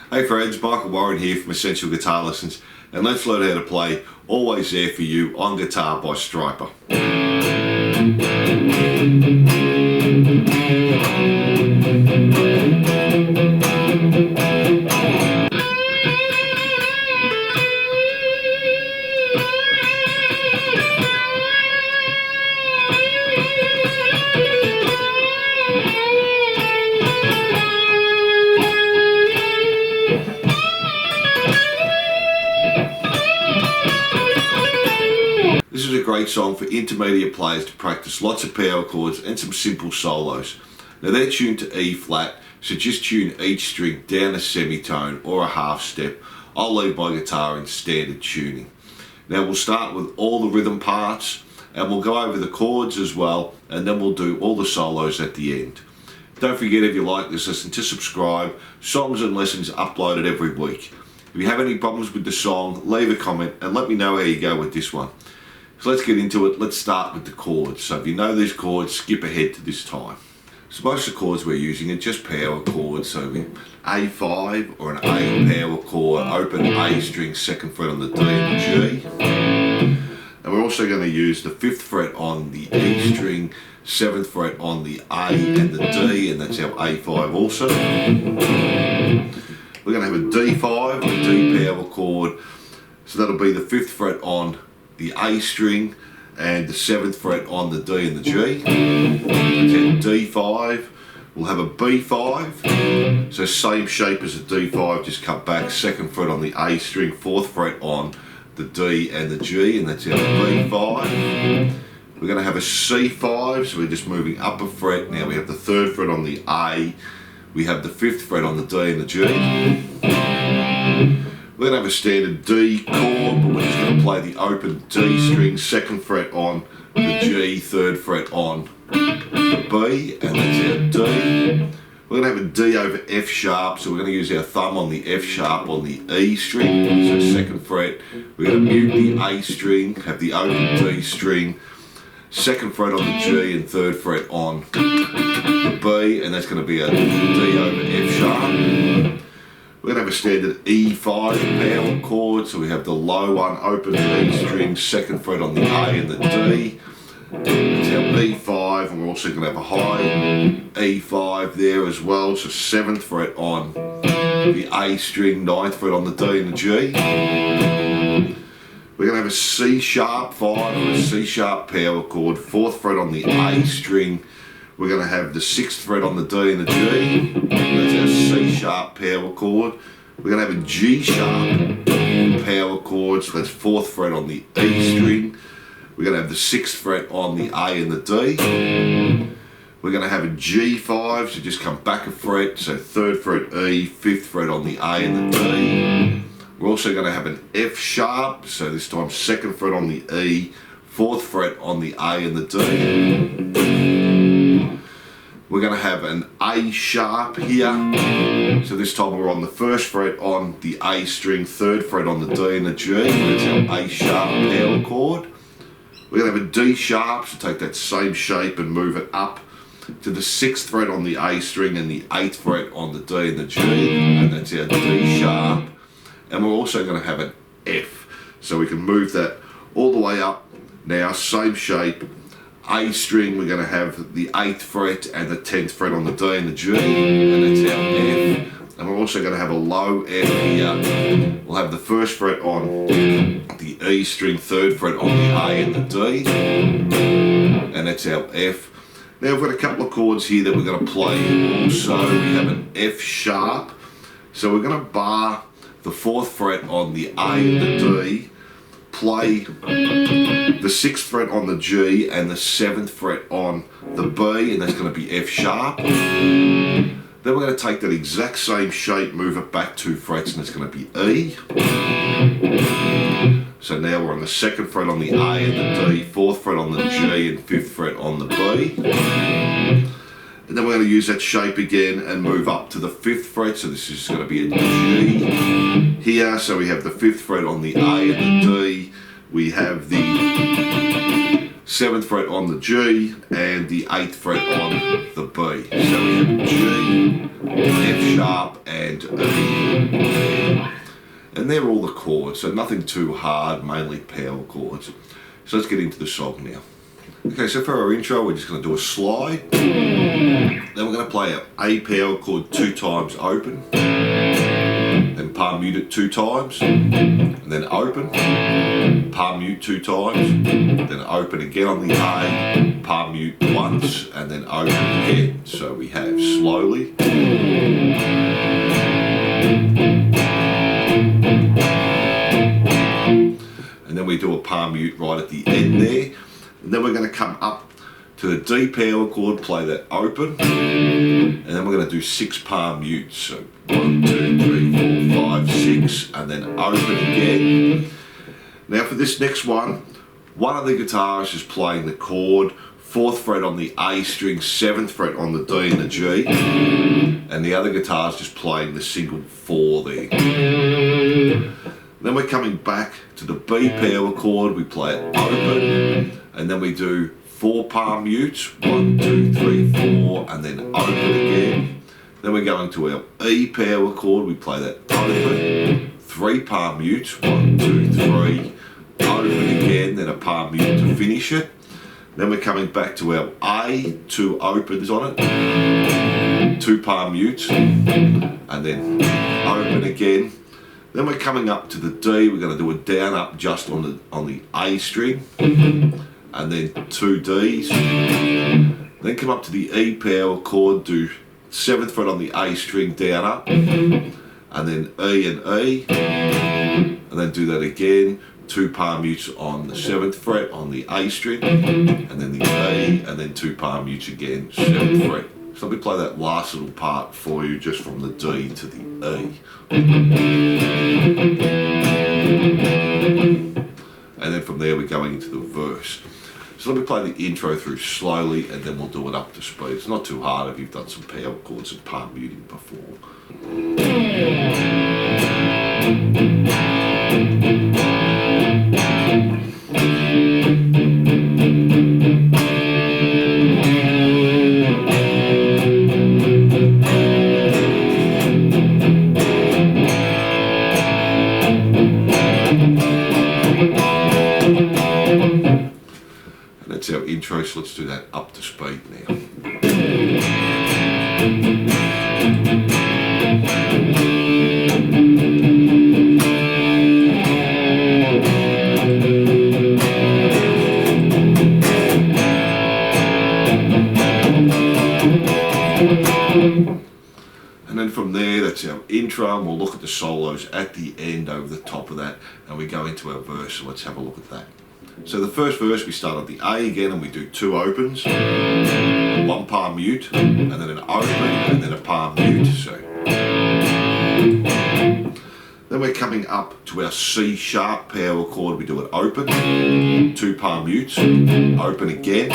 Hey friends, Michael Warren here from Essential Guitar Lessons, and let's learn how to play Always There For You on Guitar by Stryper. This is a great song for intermediate players to practice lots of power chords and some simple solos. Now they're tuned to E flat, so just tune each string down a semitone or a half step. I'll leave my guitar in standard tuning. Now we'll start with all the rhythm parts and we'll go over the chords as well, and then we'll do all the solos at the end. Don't forget, if you like this lesson, to subscribe. Songs and lessons uploaded every week. If you have any problems with the song, leave a comment and let me know how you go with this one. So let's get into it. Let's start with the chords. So if you know these chords, skip ahead to this time. So most of the chords we're using are just power chords. So A5 or an A power chord, open A string, second fret on the D and the G. And we're also going to use the 5th fret on the E string, 7th fret on the A and the D, and that's our A5 also. We're going to have a D5, a D power chord. So that'll be the 5th fret on the A string and the 7th fret on the D and the G. Then D5, we'll have a B5, so same shape as a D5, just cut back, 2nd fret on the A string, 4th fret on the D and the G, and that's our B5. We're going to have a C5, so we're just moving up a fret. Now we have the 3rd fret on the A, we have the 5th fret on the D and the G. We're going to have a standard D chord, but we're just going to play the open D string, 2nd fret on the G, 3rd fret on the B, and that's our D. We're going to have a D over F sharp, so we're going to use our thumb on the F sharp on the E string, so 2nd fret. We're going to mute the A string, have the open D string, 2nd fret on the G and 3rd fret on the B, and that's going to be a D over F sharp. We're going to have a standard E5 power chord, so we have the low one, open E string, 2nd fret on the A and the D. It's our E5, and we're also going to have a high E5 there as well, so 7th fret on the A string, 9th fret on the D and the G. We're going to have a C sharp 5 or a C sharp power chord, 4th fret on the A string. We're going to have the 6th fret on the D and the G. That's our C sharp power chord. We're going to have a G sharp power chord, so that's 4th fret on the E string. We're going to have the 6th fret on the A and the D. We're going to have a G5, so just come back a fret, so 3rd fret E, 5th fret on the A and the D. We're also going to have an F sharp, so this time 2nd fret on the E, 4th fret on the A and the D. We're going to have an A sharp here, so this time we're on the 1st fret on the A string, 3rd fret on the D and the G, that's our A sharp power chord. We're going to have a D sharp, so take that same shape and move it up to the 6th fret on the A string and the 8th fret on the D and the G, and that's our D sharp. And we're also going to have an F, so we can move that all the way up. Now same shape, A string, we're going to have the 8th fret and the 10th fret on the D and the G, and that's our F. And we're also going to have a low F here. We'll have the 1st fret on the E string, 3rd fret on the A and the D, and that's our F. Now we've got a couple of chords here that we're going to play also. We have an F sharp, so we're going to bar the 4th fret on the A and the D, play the 6th fret on the G and the 7th fret on the B, and that's going to be F sharp. Then we're going to take that exact same shape, move it back 2 frets, and it's going to be E. So now we're on the 2nd fret on the A and the D, 4th fret on the G and 5th fret on the B. And then we're going to use that shape again and move up to the 5th fret, so this is going to be a G here. So we have the 5th fret on the A and the D, we have the 7th fret on the G, and the 8th fret on the B. So we have G, F sharp, and E. And they're all the chords, so nothing too hard, mainly power chords. So let's get into the song now. Okay, so for our intro, we're just going to do a slide. Then we're going to play an A power chord 2 times open. Then palm mute it 2 times. And then open. Palm mute 2 times. Then open again on the A. Palm mute once. And then open again. So we have slowly. And then we do a palm mute right at the end there. And then we're going to come up to the D power chord, play that open, and then we're going to do 6 palm mutes. So 1, 2, 3, 4, 5, 6, and then open again. Now for this next one of the guitarists is playing the chord, 4th fret on the A string, 7th fret on the D and the G, and the other guitar is just playing the single 4 there. Then we're coming back to the B power chord, we play it open, and then we do 4 palm mutes, 1, 2, 3, 4, and then open again. Then we're going to our E power chord, we play that open, 3 palm mutes, 1, 2, 3, open again, then a palm mute to finish it. Then we're coming back to our A, 2 opens on it, 2 palm mutes, and then open again. Then we're coming up to the D, we're going to do a down up just on the A string, and then 2 Ds. Then come up to the E power chord, do 7th fret on the A string, down up, and then E and E, and then do that again, 2 palm mutes on the 7th fret on the A string, and then the E, and then 2 palm mutes again, 7th fret. So let me play that last little part for you, just from the D to the E. And then from there we're going into the verse. So let me play the intro through slowly, and then we'll do it up to speed. It's not too hard if you've done some power chords and palm muting before. That's our intro, so let's do that up to speed now. And then from there, that's our intro, and we'll look at the solos at the end over the top of that, and we go into our verse, so let's have a look at that. So the first verse, we start on the A again, and we do 2 opens, 1 palm mute, and then an open, and then a palm mute. So then we're coming up to our C sharp power chord, we do an open, 2 palm mutes, open again,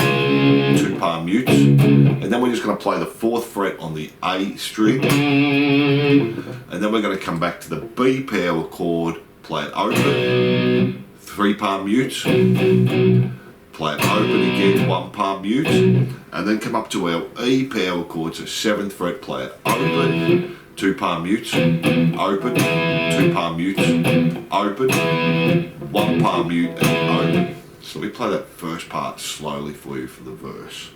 2 palm mutes, and then we're just going to play the 4th fret on the A string, and then we're going to come back to the B power chord, play it open, 3 palm mutes, play it open again, 1 palm mute, and then come up to our E power chord, so 7th fret, play it open, 2 palm mutes, open, 2 palm mutes, open, 1 palm mute, and open. So we play that first part slowly for you for the verse.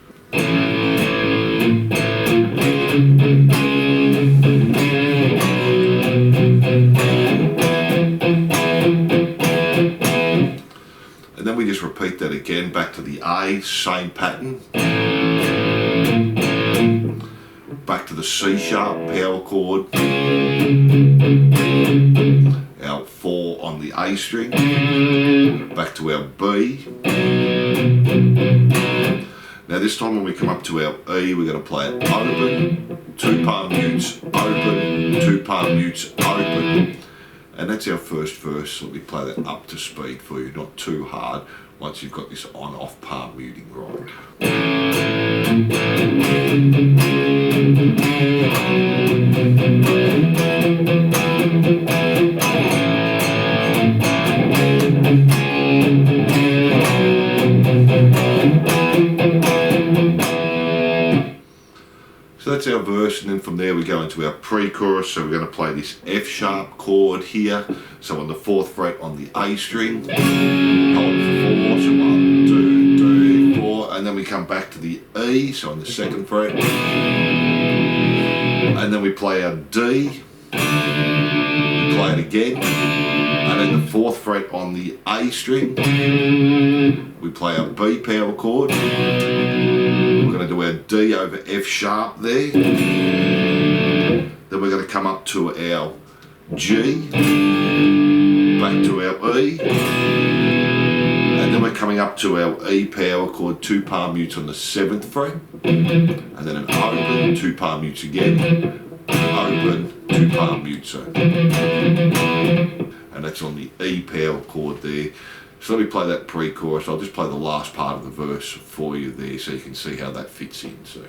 And then we just repeat that again, back to the A, same pattern. Back to the C sharp power chord. Our 4 on the A string. Back to our B. Now this time when we come up to our E, we're going to play it open, 2 palm mutes, open, 2 palm mutes, open. And that's our first verse, so we play that up to speed for you, not too hard, once you've got this on-off palm muting right. that's our verse, and then from there we go into our pre-chorus. So we're going to play this F sharp chord here. So on the 4th fret on the A string, hold for 4, so 1, 2, 3, 4, and then we come back to the E, so on the 2nd fret, and then we play our D, we play it again, and then the 4th fret on the A string, we play our B power chord. We're going to do our D over F sharp there. Then we're going to come up to our G, back to our E, and then we're coming up to our E power chord, 2 palm mutes on the 7th fret, and then an open, 2 palm mutes again, open, 2 palm mutes, and that's on the E power chord there. So let me play that pre-chorus. I'll just play the last part of the verse for you there so you can see how that fits in. So.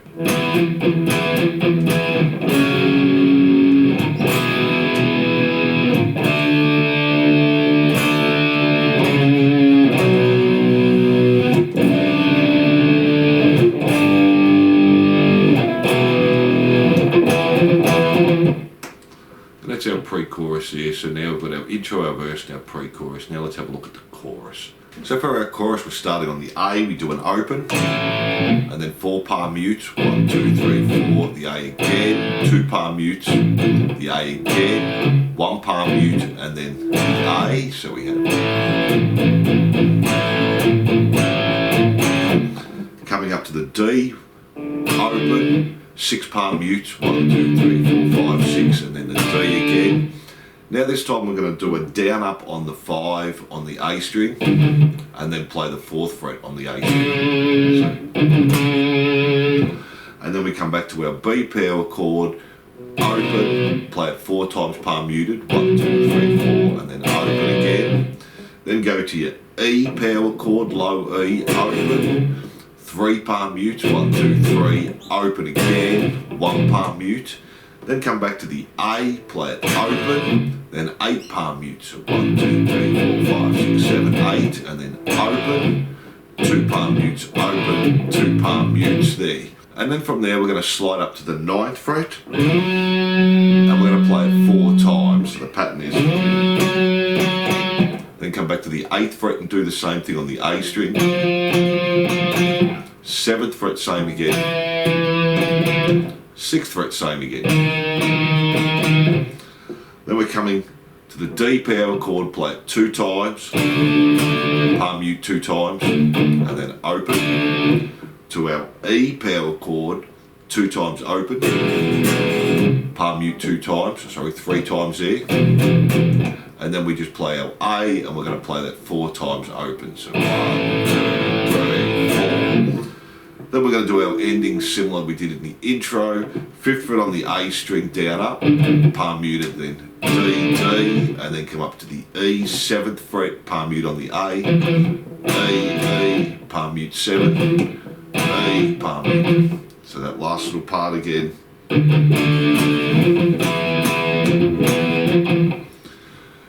That's our pre-chorus there. So now we've got our intro, our verse, and our pre-chorus. Now let's have a look at the chorus. So for our chorus, we're starting on the A, we do an open, and then 4 palm mutes, 1, 2, 3, 4, the A again, 2 palm mutes, the A again, 1 palm mute, and then the A. So we have coming up to the D, open, 6 palm mutes, 1, 2, 3, 4, 5, 6, and then the D again. Now this time we're going to do a down up on the 5 on the A string, and then play the 4th fret on the A string. And then we come back to our B power chord, open, play it 4 times palm muted, 1, 2, 3, 4, and then open again. Then go to your E power chord, low E, open, 3 palm mutes, 1, 2, 3, open again, 1 palm mute. Then come back to the A, play it open, then 8 palm mutes, 1, 2, 3, 4, 5, 6, 7, 8, and then open, 2 palm mutes, open, 2 palm mutes there. And then from there we're going to slide up to the 9th fret, and we're going to play it 4 times. So the pattern is, then come back to the 8th fret and do the same thing on the A string, 7th fret same again, 6th fret same again. Then we're coming to the D power chord, play it 2 times, palm mute 2 times, and then open, to our E power chord, 2 times open, palm mute 2 times, sorry, 3 times there, and then we just play our A, and we're going to play that 4 times open. So 1, 2, 3, 4. Then we're going to do our ending similar we did in the intro. 5th fret on the A string, down up, palm muted, then D, D, and then come up to the E, 7th fret, palm mute on the A, E, palm mute 7, E, palm mute. So that last little part again.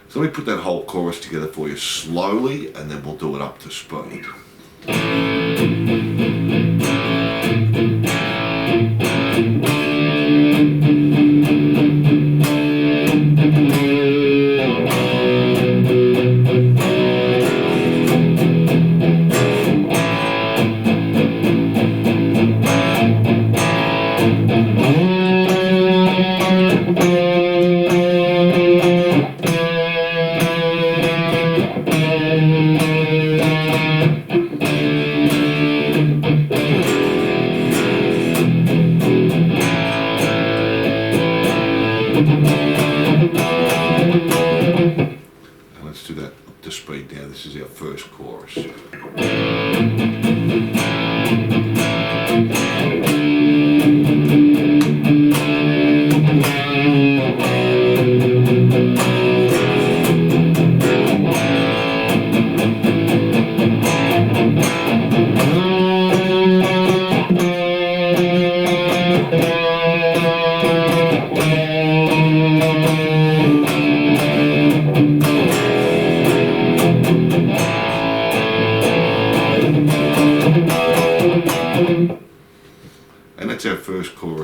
So let me put that whole chorus together for you slowly, and then we'll do it up to speed. And let's do that up to speed now. This is our first chorus.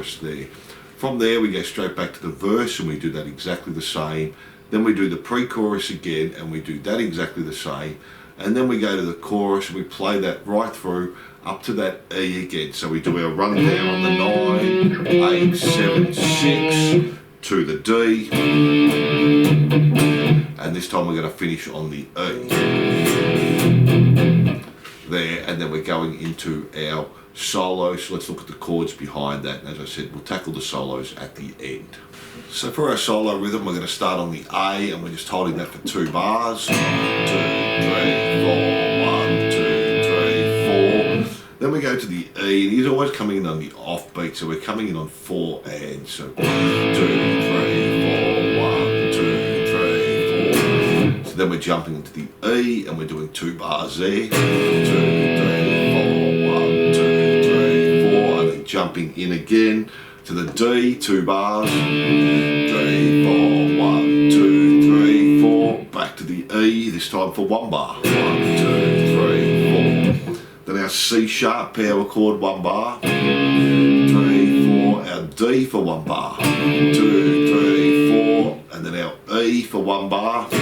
chorus there. From there we go straight back to the verse and we do that exactly the same. Then we do the pre-chorus again and we do that exactly the same. And then we go to the chorus and we play that right through up to that E again. So we do our rundown on the 9, 8, 7, 6 to the D. And this time we're going to finish on the E. There, and then we're going into our solo. So let's look at the chords behind that. And as I said, we'll tackle the solos at the end. So for our solo rhythm, we're going to start on the A and we're just holding that for 2 bars. 1, 2, 3, 4, 1, 2, 3, 4. Then we go to the E, and he's always coming in on the offbeat, so we're coming in on 4 and. So 1, 2, 3, 4, 1, 2, 3, 4. So then we're jumping into the E and we're doing 2 bars there. 2, 3, 4, 1, 2, 3, 4, and then jumping in again to the D, 2 bars. 3, 4, 1, 2, 3, 4. Back to the E, this time for 1 bar. 1, 2, 3, 4. Then our C sharp power chord, 1 bar. 3, 4. Our D for 1 bar. 2, 3, 4. And then our E for 1 bar. 3,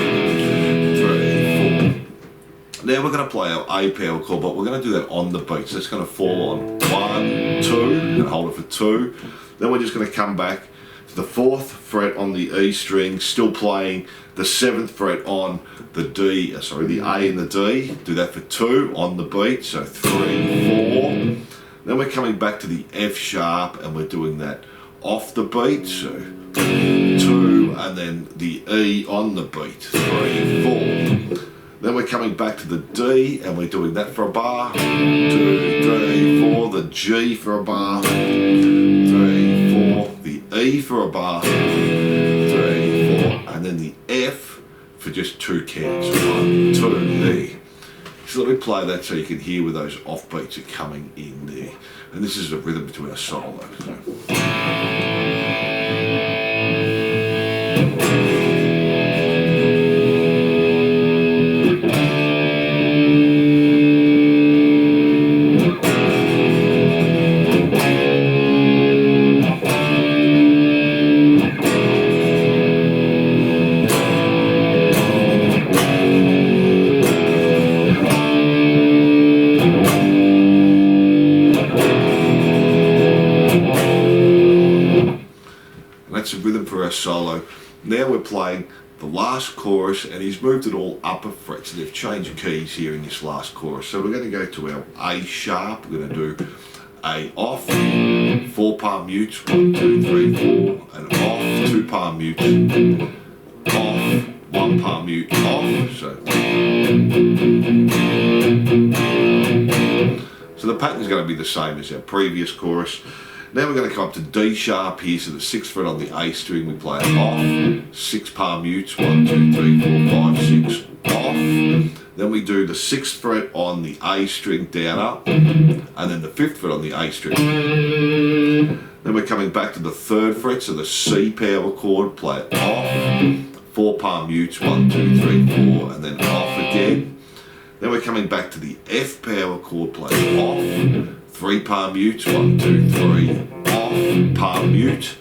4. Now we're going to play our A power chord, but we're going to do that on the beat. So it's going to fall on 1, 2, and hold it for 2. Then we're just going to come back to the 4th fret on the E string, still playing the 7th fret on the D, the A and the D. Do that for 2 on the beat, so 3, 4. Then we're coming back to the F sharp and we're doing that off the beat, so 2, and then the E on the beat, 3, 4. Then we're coming back to the D and we're doing that for a bar, 2, 3, 4, the G for a bar, 3, 4, the E for a bar, 3, 4, and then the F for just 2 counts, 1, 2, E. So let me play that so you can hear where those offbeats are coming in there. And this is a rhythm to our solo. So. That's a rhythm for our solo. Now we're playing the last chorus and he's moved it all up a fret, so they've changed keys here in this last chorus. So we're going to go to our A sharp, we're going to do A off, 4 palm mutes, 1, 2, 3, 4, and off, 2 palm mutes, off, 1 palm mute, off. So the pattern is going to be the same as our previous chorus. Now we're going to come up to D sharp here, so the 6th fret on the A string, we play it off, 6 palm mutes, 1, 2, 3, 4, 5, 6, off. Then we do the 6th fret on the A string down up, and then the 5th fret on the A string. Then we're coming back to the 3rd fret, so the C power chord, play it off, 4 palm mutes, 1, 2, 3, 4, and then off again. Then we're coming back to the F power chord, play it off, 3 palm mutes, 1, 2, 3, off, palm mute,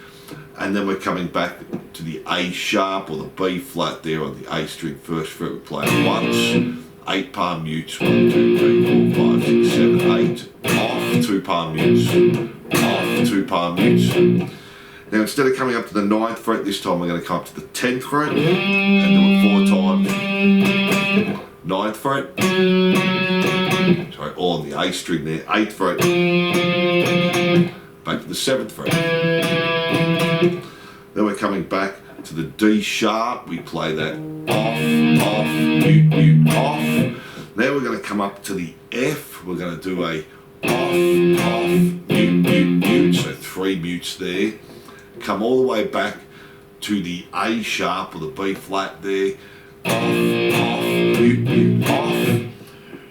and then we're coming back to the A sharp or the B flat there on the A string, 1st fret, we play it once, 8 palm mutes, 1, 2, 3, 4, 5, 6, 7, 8, off, 2 palm mutes, off, 2 palm mutes. Now instead of coming up to the 9th fret, this time we're going to come up to the 10th fret and do it 4 times. 9th fret, sorry, all on the A string there, 8th fret, back to the 7th fret. Then we're coming back to the D sharp, we play that off, off, mute, mute, off. Now we're going to come up to the F, we're going to do a off, off, mute, mute, mute, so 3 mutes there. Come all the way back to the A sharp or the B flat there, off, off, mute, mute, off.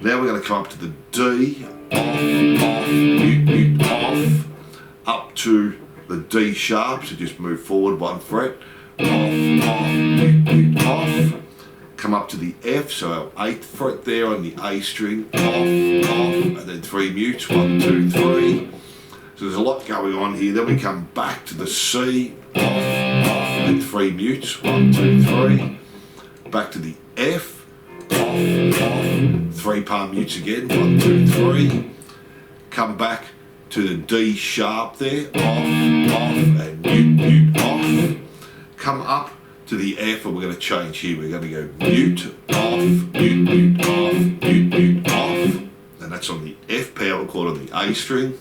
Now we're going to come up to the D, off, off, mute, mute, off, up to the D sharp, so just move forward 1 fret, off, off, mute, mute, off. Come up to the F, so our 8th fret there on the A string, off, off, and then 3 mutes, 1, 2, 3. So there's a lot going on here. Then we come back to the C, off, and 3 mutes. 1, 2, 3. Back to the F, off, 3 palm mutes again. 1, 2, 3. Come back to the D sharp there, off, and mute, off. Come up to the F, and we're going to change here. We're going to go mute, off, mute, off, mute, off. And that's on the F power chord on the A string.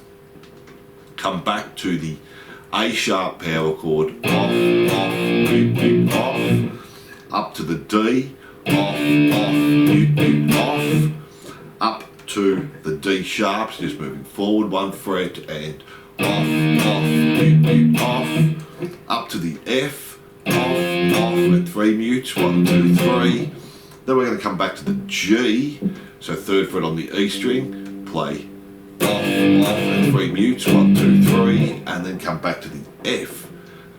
Come back to the A sharp power chord, off, mute, off. Up to the D, off, mute, off. Up to the D sharps, just moving forward 1 fret, and off, mute, off. Up to the F, off, with 3 mutes, 1, 2, 3. Then we're going to come back to the G, so 3rd fret on the E string, play off, and 3 mutes, 1, 2, 3, and then come back to the F,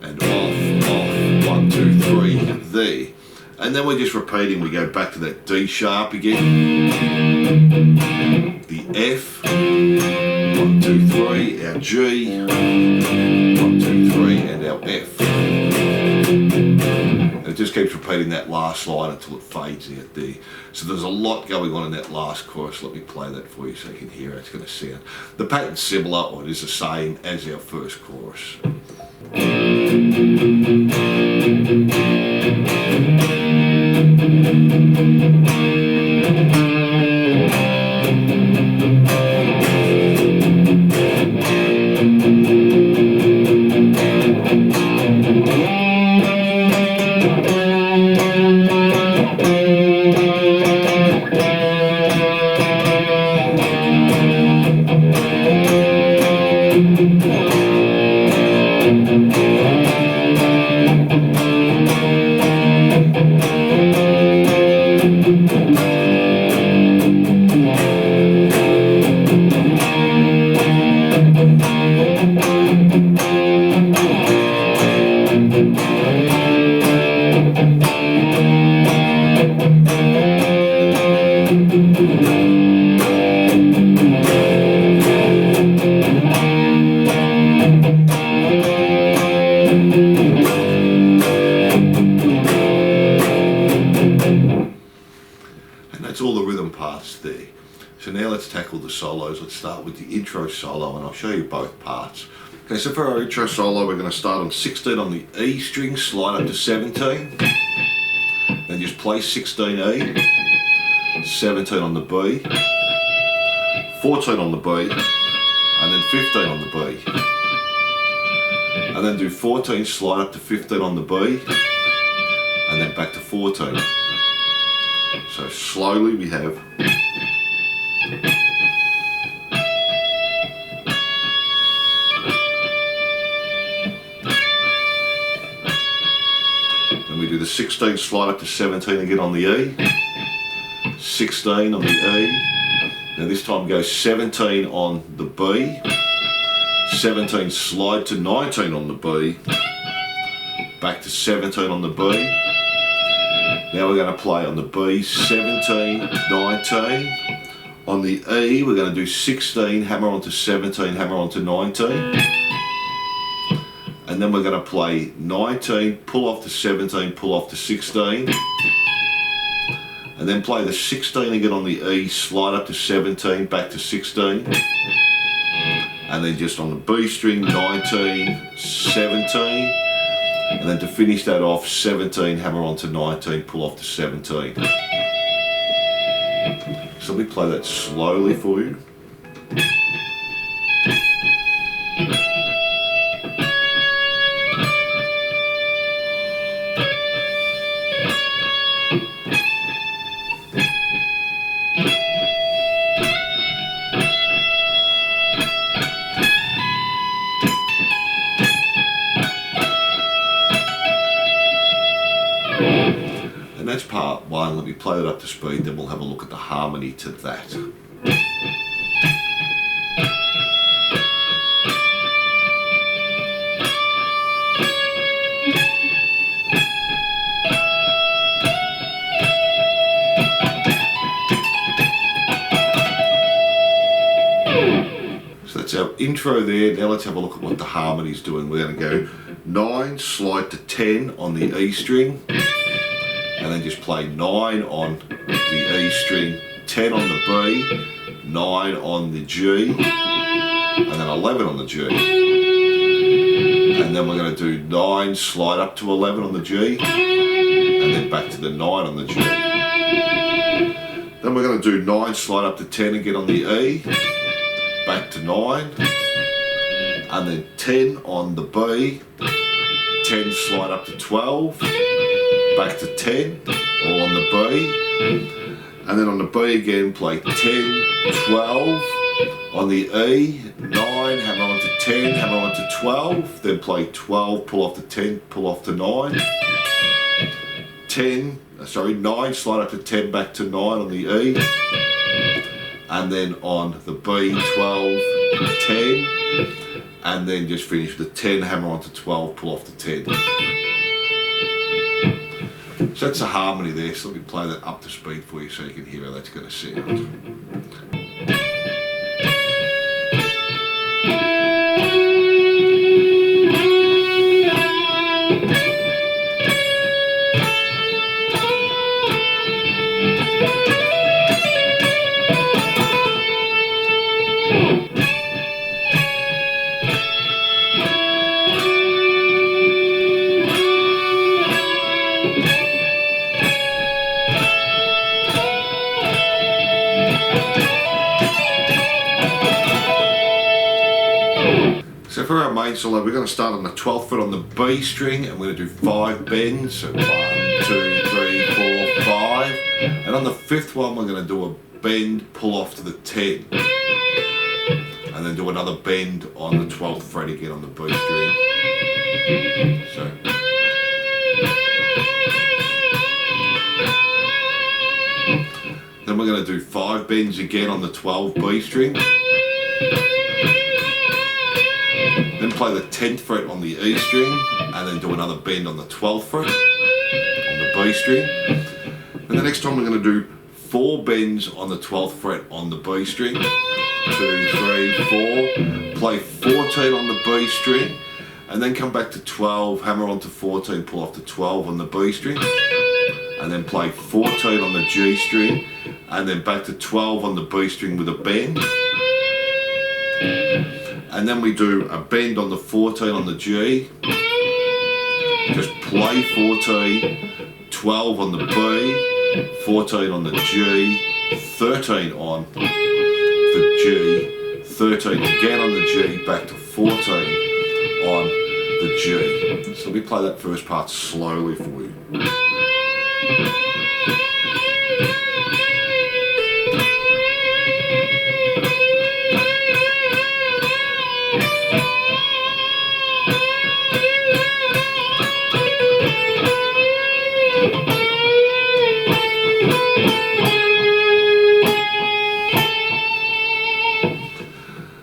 and off, 1, 2, 3, there. And then we're just repeating, we go back to that D sharp again, the F, 1, 2, 3, our G, 1, 2, 3, and our F. And it just keeps repeating that last line until it fades out there. So there's a lot going on in that last chorus. Let me play that for you so you can hear how it's going to sound. The pattern's similar, or it is the same as our first chorus. All the rhythm parts there. So now let's tackle the solos. Let's start with the intro solo, and I'll show you both parts. Okay, so for our intro solo, we're going to start on 16 on the E string, slide up to 17, then just play 16 E, 17 on the B, 14 on the B, and then 15 on the B, and then do 14, slide up to 15 on the B, and then back to 14. So slowly we have then we do the 16, slide up to 17 again on the E, 16 on the E, now this time go 17 on the B, 17 slide to 19 on the B, back to 17 on the B. Now we're going to play on the B, 17, 19. On the E, we're going to do 16, hammer onto 17, hammer onto 19. And then we're going to play 19, pull off to 17, pull off to 16. And then play the 16 again on the E, slide up to 17, back to 16. And then just on the B string, 19, 17. And then to finish that off, 17, hammer on to 19, pull off to 17. So let me play that slowly for you. And that's part one. Let me play it up to speed, then we'll have a look at the harmony to that. So that's our intro there. Now let's have a look at what the harmony's doing. We're going to go 9, slide to 10 on the E string, and then just play 9 on the E string, 10 on the B, 9 on the G, and then 11 on the G. And then we're going to do 9, slide up to 11 on the G, and then back to the 9 on the G. Then we're going to do 9, slide up to 10 again on the E, back to 9, and then 10 on the B, 10, slide up to 12, back to 10, all on the B, and then on the B again, play 10, 12, on the E, 9, hammer on to 10, hammer on to 12, then play 12, pull off to 10, pull off to 9, 9, slide up to 10, back to 9 on the E, and then on the B, 12, 10, and then just finish with the 10, hammer on to 12, pull off to 10. So that's a harmony there, so let me play that up to speed for you so you can hear how that's going to sound. So for our main solo, we're going to start on the 12th fret on the B string, and we're going to do 5 bends. So 1, 2, 3, 4, 5. And on the 5th one, we're going to do a bend, pull off to the 10. And then do another bend on the 12th fret again on the B string. So. Then we're going to do 5 bends again on the 12th B string. Then play the 10th fret on the E string, and then do another bend on the 12th fret on the B string. And the next time we're going to do 4 bends on the 12th fret on the B string. 2, 3, 4. Play 14 on the B string, and then come back to 12, hammer on to 14, pull off to 12 on the B string. And then play 14 on the G string, and then back to 12 on the B string with a bend. And then we do a bend on the 14 on the G, just play 14, 12 on the B, 14 on the G, 13 on the G, 13 again on the G, back to 14 on the G. So we play that first part slowly for you.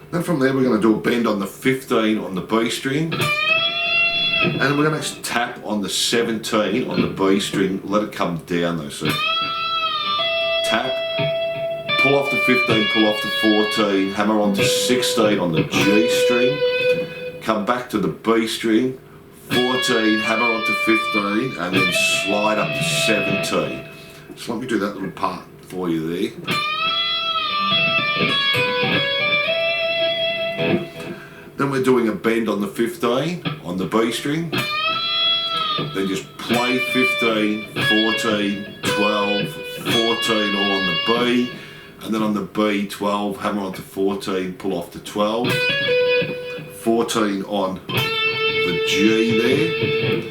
Then from there we're going to do a bend on the 15 on the B string, and we're going to tap on the 17 on the B string, let it come down though, so tap, pull off to 15, pull off to 14, hammer on to 16 on the G string, come back to the B string, 14, hammer on to 15, and then slide up to 17. So let me do that little part for you there. Then we're doing a bend on the 15 on the B string. Then just play 15, 14, 12, 14 all on the B. And then on the B, 12, hammer on to 14, pull off to 12. 14 on the G there.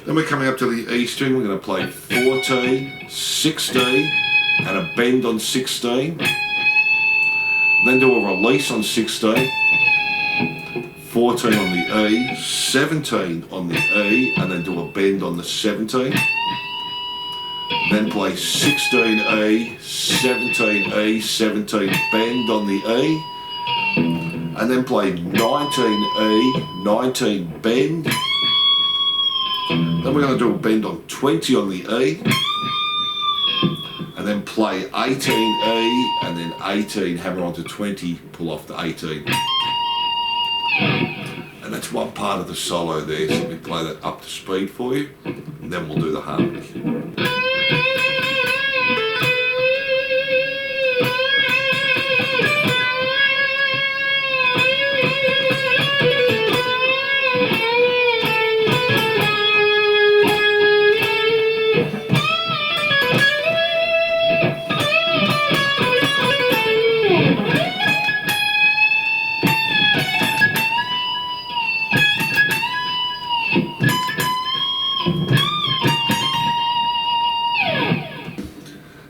Then we're coming up to the E string. We're going to play 14, 16, and a bend on 16. Then do a release on 16. 14 on the E, 17 on the E, and then do a bend on the 17. Then play 16E, 17E, 17 bend on the E, and then play 19E, 19 bend. Then we're going to do a bend on 20 on the E, and then play 18E, and then 18, hammer onto 20, pull off to 18. And that's one part of the solo there, so let me play that up to speed for you, and then we'll do the harmony.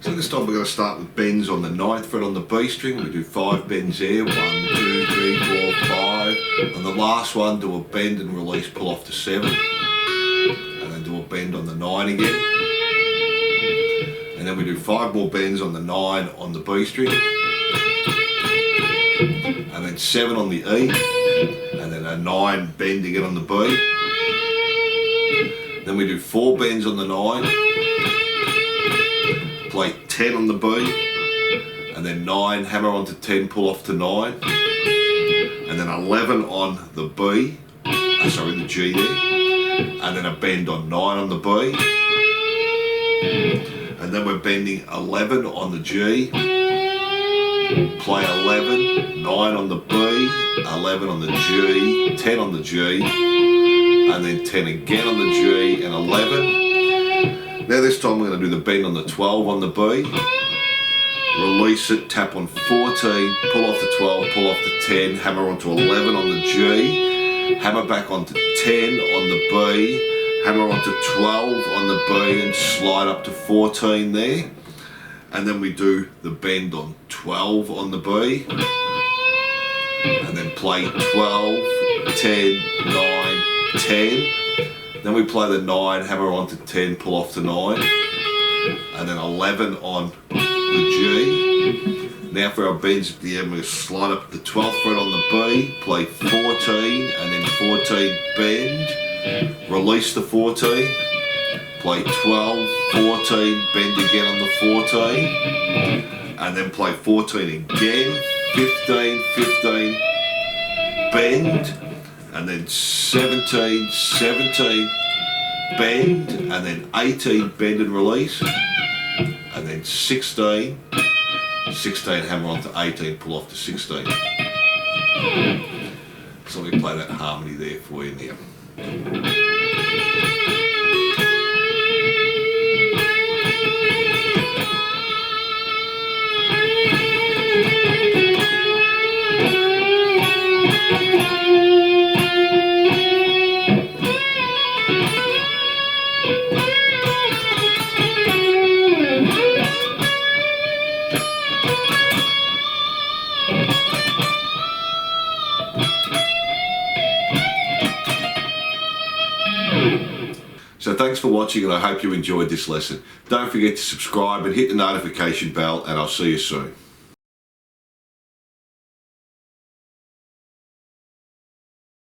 So this time we're going to start with bends on the 9th fret on the B string. We do 5 bends there, 1, 2, 3, 4, 5. And the last one, do a bend and release, pull off to 7. And then do a bend on the 9 again. And then we do 5 more bends on the 9 on the B string. And then 7 on the E. And then a 9 bend again on the B. Then we do 4 bends on the 9. Play 10 on the B, and then 9, hammer onto 10, pull off to 9, and then 11 on the B, the G there, and then a bend on 9 on the B, and then we're bending 11 on the G, play 11, 9 on the B, 11 on the G, 10 on the G, and then 10 again on the G, and 11. Now this time we're going to do the bend on the 12 on the B, release it, tap on 14, pull off to 12, pull off to 10, hammer onto 11 on the G, hammer back onto 10 on the B, hammer onto 12 on the B and slide up to 14 there. And then we do the bend on 12 on the B, and then play 12, 10, 9, 10. Then we play the 9, hammer onto 10, pull off to 9, and then 11 on the G. Now for our bends at the end, we'll slide up the 12th fret on the B, play 14, and then 14 bend, release the 14, play 12, 14, bend again on the 14, and then play 14 again, 15, 15, bend, and then 17, 17, bend, and then 18, bend and release, and then 16, 16, hammer onto 18, pull off to 16. So let me play that harmony there for you now. So thanks for watching, and I hope you enjoyed this lesson. Don't forget to subscribe and hit the notification bell, and I'll see you soon.